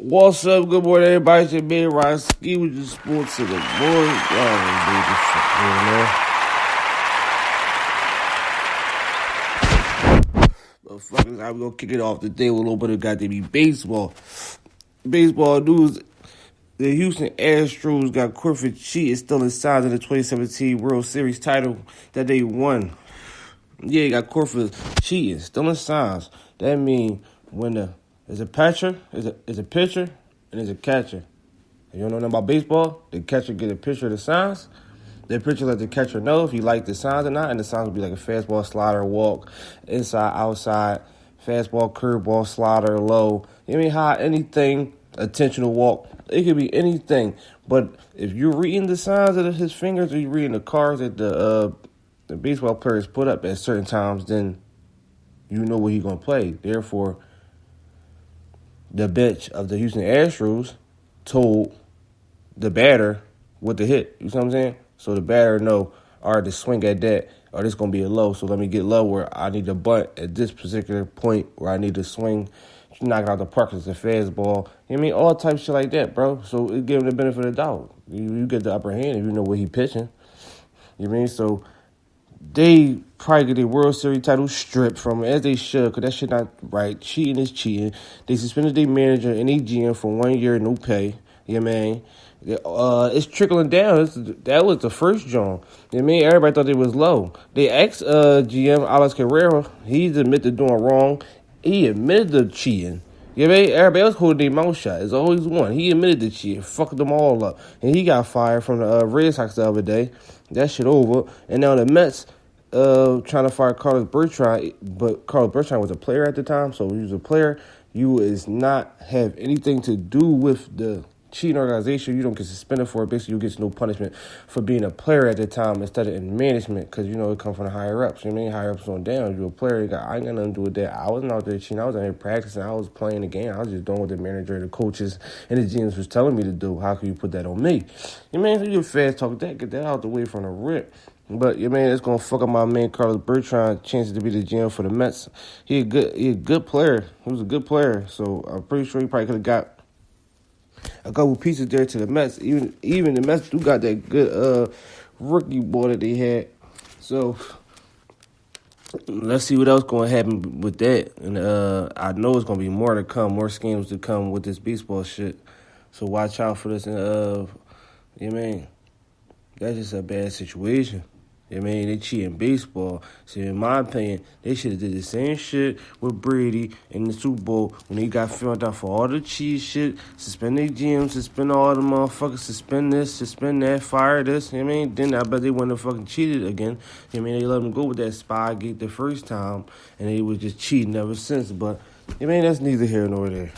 What's up? Good morning, everybody. It's your man, Ryan Ski with the sports of the morning. Motherfuckers, how we gonna kick it off today with a little bit of goddamn baseball. Baseball news. The Houston Astros got Kuechly cheating, still inside of the 2017 World Series title that they won. Yeah, you got Kuechly cheating, still in signs. That means when there's a pitcher, is a pitcher, and there's a catcher. If you don't know nothing about baseball, the catcher get a picture of the signs. The pitcher let the catcher know if he liked the signs or not, and the signs would be like a fastball, slider, walk, inside, outside, fastball, curveball, slider, low. You know what I mean? High, anything, intentional walk. It could be anything. But if you're reading the signs of his fingers or you're reading the cards that the baseball players put up at certain times, then you know what he's going to play. Therefore, the bench of the Houston Astros told the batter what to hit. You see what I'm saying? So the batter know, all right, to swing at that, or this going to be a low, so let me get low where I need to bunt at this particular point where I need to swing, knock it out the park as a fastball. You know what I mean? All type of shit like that, bro. So it give him the benefit of the doubt. You get the upper hand if you know what he pitching. You know what I mean? So they probably get their World Series title stripped from it, as they should, because that shit not right. Cheating is cheating. They suspended their manager and their GM for 1 year, no pay. You know what I mean? It's trickling down. That was the first John. You know what I mean? Everybody thought it was low. They asked GM Alex Carrera. He's admitted to doing wrong. He admitted to cheating. You know what I mean? Everybody else holding their mouth shut. It's always one. He admitted to cheating. Fucked them all up. And he got fired from the Red Sox the other day. That shit over. And now the Mets trying to fire Carlos Bertrand. But Carlos Bertrand was a player at the time. So he was a player. You is not have anything to do with the cheating organization. You don't get suspended for it. Basically, you get no punishment for being a player at the time instead of in management, because you know it comes from the higher ups. You know what I mean? Higher ups on down. You're a player. I ain't got nothing to do with that. I wasn't out there cheating. I was out there practicing. I was playing the game. I was just doing what the manager, the coaches, and the GMs was telling me to do. How can you put that on me? You know what I mean? So you fast talk that. Get that out the way from the rip. But you man, it's gonna fuck up my man Carlos Bertrand chances to be the GM for the Mets. He a good player. He was a good player. So I'm pretty sure he probably could have got a couple pieces there to the Mets. Even the Mets do got that good rookie boy that they had. So let's see what else going to happen with that. And I know it's going to be more to come, more schemes to come with this baseball shit. So watch out for this. And you know what I mean? That's just a bad situation. You know what I mean? They cheat in baseball. So in my opinion, they should have did the same shit with Brady in the Super Bowl when they got found out for all the cheat shit. Suspend their GM, suspend all the motherfuckers, suspend this, suspend that, fire this. You know what I mean? Then I bet they wouldn't have fucking cheated again. You know what I mean? They let them go with that spy gate the first time, and they was just cheating ever since. But you know what I mean? That's neither here nor there.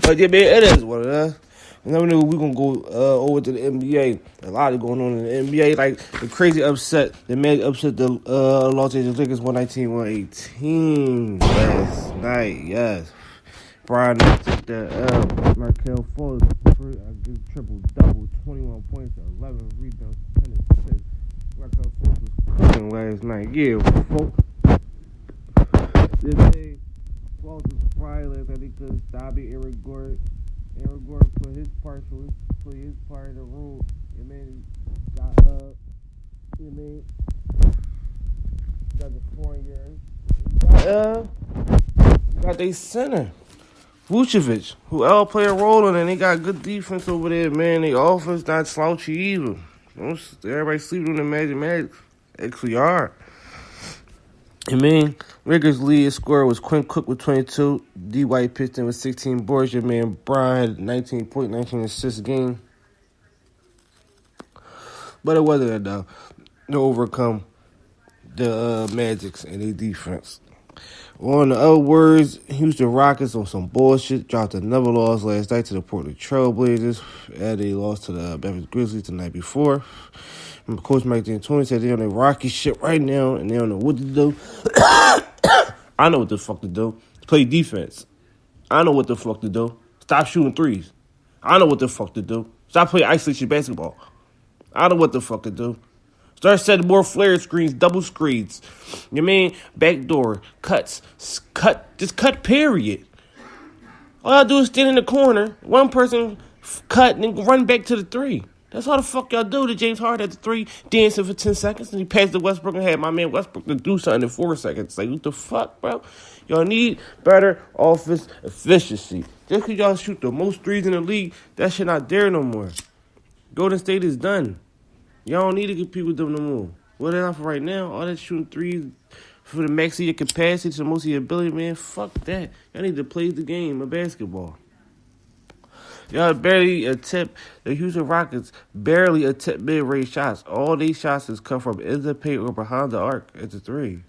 But yeah, man, it is what it is. And then we're going to go over to the NBA. A lot is going on in the NBA. Like, the crazy upset. The man upset the Los Angeles Lakers 119-118 last night. Yes. Brian took the Markel Fultz for a triple-double. 21 points, 11 rebounds, 10 assists. Markel Fultz was cooking last night. Yeah, folks. They Fultz was surprised last night. They couldn't stop it. Eric Gordon put his part in the room. And man, got got the 4 years. Got their center, Vucevic, who all play a role in it. And they got good defense over there, man. Their offense not slouchy either. Everybody sleeping on the Magic. Actually are. I mean, Lakers' lead scorer was Quinn Cook with 22. D. White pitched in with 16 boards. Your man Brian had 19 assists game. But it wasn't enough to overcome the Magics and their defense. On the other words, Houston Rockets on some bullshit dropped another loss last night to the Portland Trail Blazers. And they lost to the Memphis Grizzlies the night before. And Coach Mike D'Antoni said they're on the Rocky shit right now and they don't know what to do. I know what the fuck to do. Play defense. I know what the fuck to do. Stop shooting threes. I know what the fuck to do. Stop playing isolation basketball. I know what the fuck to do. Start setting more flare screens, double screens. You know what I mean? Backdoor, cuts, just cut, period. All y'all do is stand in the corner, one person cut, and then run back to the three. That's all the fuck y'all do to James Harden at the three, dancing for 10 seconds, and he passed to Westbrook and had my man Westbrook to do something in 4 seconds. Like, what the fuck, bro? Y'all need better offense efficiency. Just because y'all shoot the most threes in the league, that shit not there no more. Golden State is done. Y'all don't need to compete with them no more. What they offer right now, all that shooting threes for the max of your capacity to the most of your ability, man, fuck that. Y'all need to play the game of basketball. Y'all barely attempt, the Houston Rockets barely attempt mid-range shots. All these shots is come from in the paint or behind the arc at the three.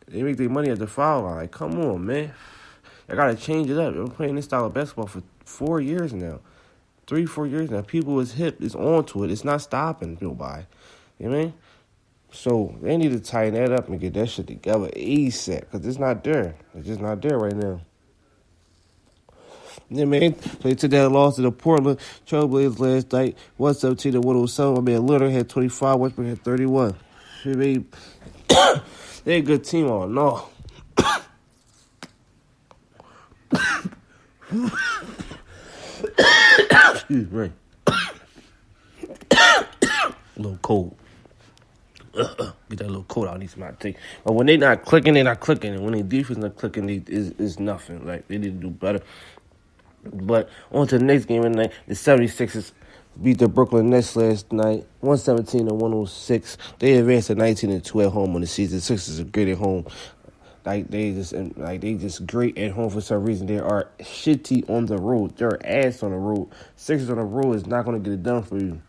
They make their money at the foul line. Like, come on, man. I gotta change it up. I'm playing this style of basketball for 4 years now. 3-4 years now. People is hip, is on to it. It's not stopping nobody. You know what I mean? So they need to tighten that up and get that shit together ASAP, because it's not there. It's just not there right now. Yeah, man. They took that loss to the Portland Trailblazers last night, 117-107. My man Lillard had 25, Westbrook had 31. Shit, man. They a good team all no. Excuse me. A little cold. Get that little cold out. I need some hot tea. But when they not clicking, they not clicking. And when they defense not clicking, it's nothing. Like, they need to do better. But on to the next game of the night. The 76ers beat the Brooklyn Nets last night, 117-106. They advanced to 19-2 at home on the season. The Sixers are great at home. They just great at home for some reason. They are shitty on the road. They're ass on the road. Sixers on the road is not going to get it done for you.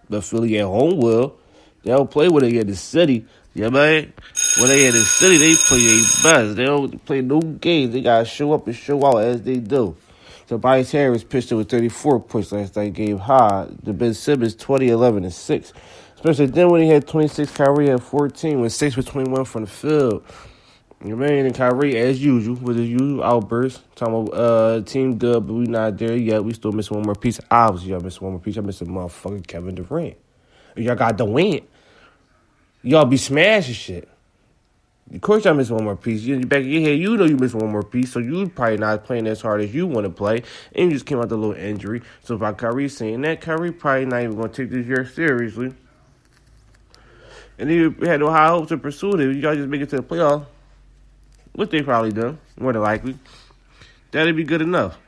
But Philly at home will. They don't play when they at the city. Yeah, man. When they at the city, they play their best. They don't play no games. They got to show up and show out as they do. Tobias Harris pitched with 34 points last night, game high. The Ben Simmons, 20, 11, and 6. Especially then when he had 26, Kyrie had 14, when 6 was 21 from the field. You know what I mean? And Kyrie, as usual, with his usual outbursts, talking about team good, but we not there yet. We still missing one more piece. Obviously, y'all missing one more piece. Y'all missing motherfucking Kevin Durant. Y'all got Durant. Y'all be smashing shit. Of course, y'all missing one more piece. You back in your head, you know you missing one more piece, so you probably not playing as hard as you want to play, and you just came out with a little injury. So by Kyrie saying that, Kyrie probably not even going to take this year seriously. And he had no high hopes to pursue it. You guys just make it to the playoffs, which they probably done, more than likely. That'd be good enough.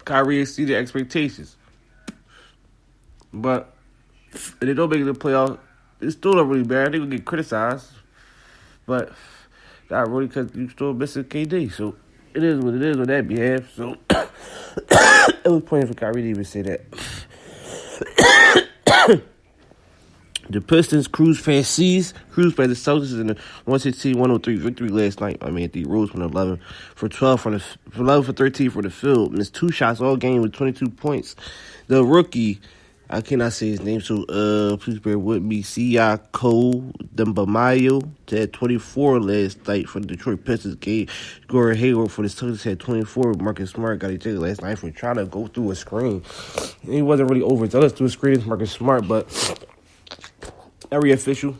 Kyrie exceeded expectations. But if they don't make it to the playoffs, it's still not really bad. They're going to get criticized. But not really, because you still missing KD. So it is what it is on that behalf. So it was plenty for Kyrie to even say that. The Pistons cruised past the Celtics in the 116-103 victory last night. I mean, D Rose went 11 for 13 for the field. Missed 2 shots all game with 22 points. The rookie, I cannot say his name, so please bear with me. Siako Dembamayo had 24 last night for the Detroit Pistons game. Gordon Hayward for the Celtics had 24. Marcus Smart got ejected last night for trying to go through a screen. He wasn't really overzealous through a screen as Marcus Smart, but every official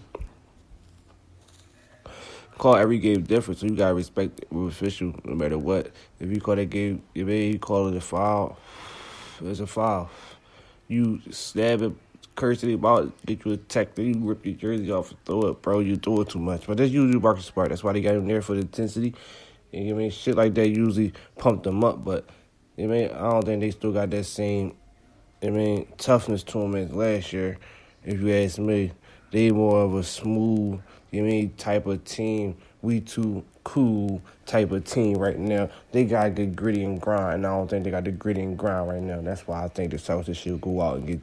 call every game different, so you gotta respect the official no matter what. If you call that game, if you call it a foul, it's a foul. You stab it, curse it about, get you a tech, then you rip your jersey off and throw it, bro. You doing too much. But that's usually Marcus Smart. That's why they got him there for the intensity. And you know, shit like that usually pump them up. But I don't think they still got that same toughness to them as last year. If you ask me, they more of a smooth, type of team. We too cool type of team right now. They got a good gritty and grind, and I don't think they got the gritty and grind right now. That's why I think the Celtics should go out and get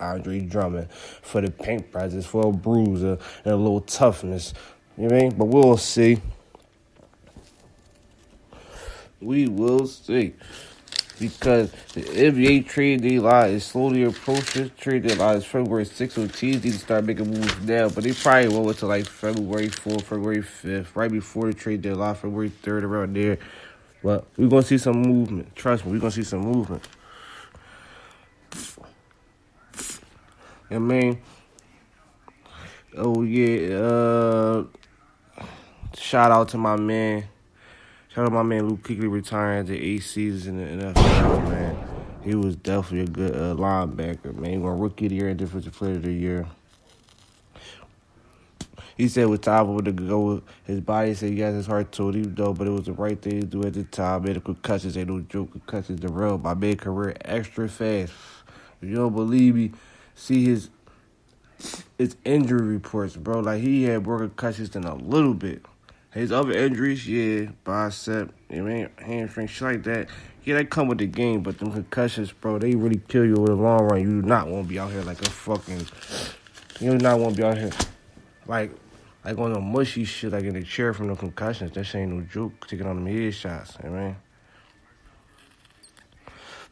Andre Drummond for the paint prizes, for a bruiser and a little toughness. You know what I mean? But we'll see. We will see. Because the NBA trade deadline is slowly approaching. Trade deadline is February 6th, so teams need to start making moves now. But they probably won't until like February 4th, February 5th, right before the trade deadline, February 3rd, around there. But we're going to see some movement. Trust me, we're going to see some movement. Oh, yeah. Shout out to my man, Shout out my man Luke Kuechly retiring after 8 seasons in the NFL, man. He was definitely a good linebacker, man. He won Rookie of the Year and Defensive Player of the Year. He said with time to go with his body, he said he has his heart told him though, but it was the right thing to do at the time. Man, the concussions ain't no joke. Concussions the real. My man career extra fast. If you don't believe me, see his injury reports, bro. Like, he had more concussions than a little bit. His other injuries, yeah, bicep, hamstring, shit like that. Yeah, they come with the game, but them concussions, bro, they really kill you in the long run. You do not want to be out here like a fucking... You do not want to be out here like on a mushy shit, like in the chair from the concussions. That shit ain't no joke, taking on them headshots,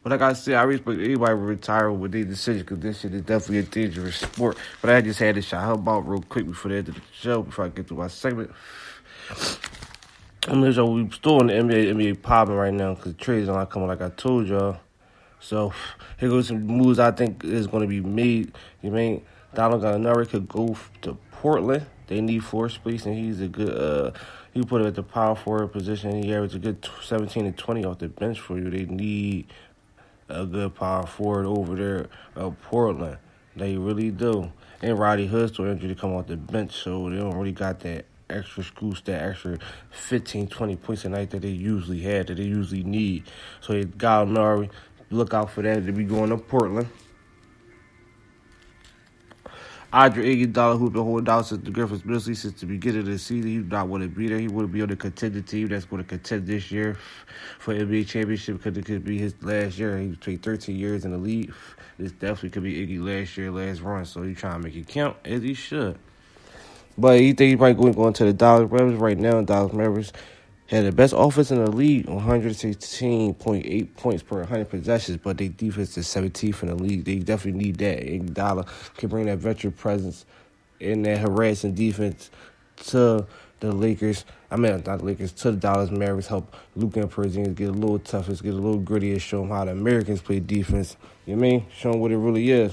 But like I said, I respect anybody retire with their decision, because this shit is definitely a dangerous sport. But I just had to shout her out real quick before the end of the show, before I get to my segment. I'm sure we still in the NBA popping right now, because trades are not coming like I told y'all. So here goes some moves I think is going to be made. Donald Gallinari could go to Portland. They need floor space, and he's a good. He put it at the power forward position. He averaged a good 17 and 20 off the bench for you. They need a good power forward over there at Portland. They really do. And Roddy Hood's still injured to come off the bench, so they don't really got that extra scoops, that extra 15, 20 points a night that they usually had, that they usually need. So they Gallinari, look out for that. They be going to Portland. Andre Iguodala, who's been holding out since the Griffins Grizzlies since the beginning of the season, he would not want to be there. He want to be on the contender team that's going to contend this year for NBA championship, because it could be his last year. He played 13 years in the league. This definitely could be Iggy last run, so he's trying to make it count, as he should. But he think he's probably going to the Dallas Mavericks right now. Dallas Mavericks had the best offense in the league, 116.8 points per 100 possessions, but their defense is 17th in the league. They definitely need that. Iguodala can bring that veteran presence and that harassing defense to the Lakers. Not the Lakers, to the Dallas Mavericks. Help Luka and Porzingis get a little tougher, get a little grittier, show them how the Americans play defense. Show them what it really is.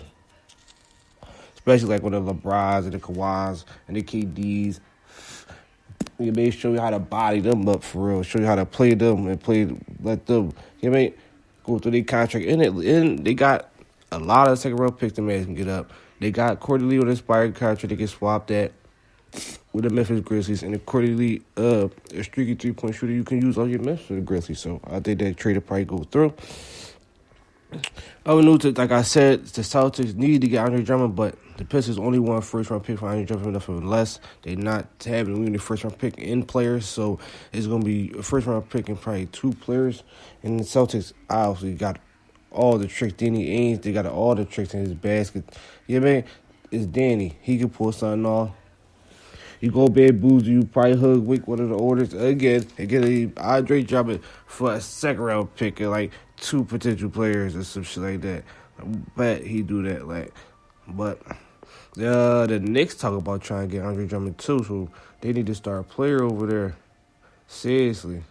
Especially like with the LeBrons and the Kawhis and the KDs. You may show you how to body them up for real. Show you how to play them and let them, go through their contract. And they got a lot of second-round picks the Mavs can get up. They got Courtney Lee on an expired contract. They can swap that with the Memphis Grizzlies. And the Courtney Lee, a streaky three-point shooter you can use on your Memphis Grizzlies. So I think that trade will probably go through. Other news, like I said, the Celtics need to get Andre Drummond, but the Pistons only won a first-round pick for Andre Drummond, nothing less. They're not having any first-round pick in players, so it's going to be a first-round pick in probably 2 players. And the Celtics obviously got all the tricks. Danny Ainge, they got all the tricks in his basket. It's Danny. He can pull something off. You go bad boozy, you probably hug Wick, one of the orders. Again, Andre Drummond for a second-round pick and like 2 potential players or some shit like that. I bet he do that. But the Knicks talk about trying to get Andre Drummond too, so they need to start a player over there. Seriously.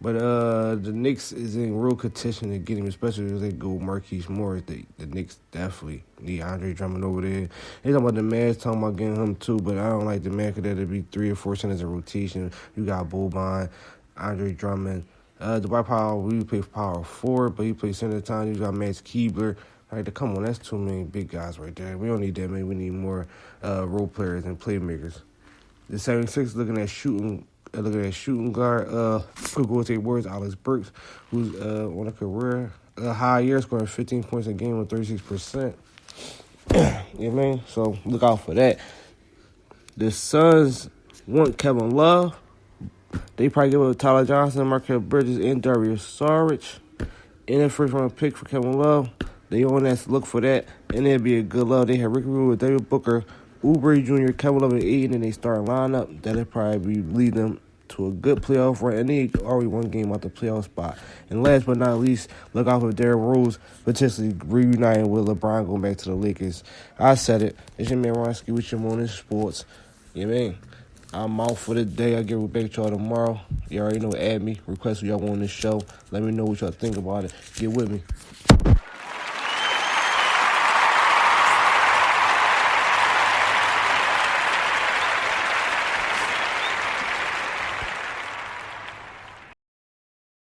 But the Knicks is in real contention to get him, especially if they go Marquise Morris. The Knicks definitely need Andre Drummond over there. They talking about the Mavs talking about getting him too, but I don't like the Mavs because that'd be 3 or 4 centers in rotation. You got Boban, Andre Drummond. Dwight Powell, we play power forward, but he plays center time. You got Max Keebler. Come on, that's too many big guys right there. We don't need that many. We need more role players and playmakers. The 76ers looking at shooting guard. Could go take words. Alex Burks, who's on a career high year, scoring 15 points a game with 36%. So look out for that. The Suns want Kevin Love. They probably give up Tyler Johnson, Markel Bridges, and Darius Saric. In the first-round pick for Kevin Love. They on that, look for that. And it'd be a good love. They have Ricky Rubio, David Booker, Oubre Jr., Kevin Love, and Aiden, and they start lineup. That'll probably lead them to a good playoff run. And they already one game out the playoff spot. And last but not least, look out for Derrick Rose potentially reuniting with LeBron going back to the Lakers. I said it. It's your man Ron Ski with your Morning Sports. I'm out for the day. I'll get back to y'all tomorrow. You already know, add me. Request what y'all want on this show. Let me know what y'all think about it. Get with me.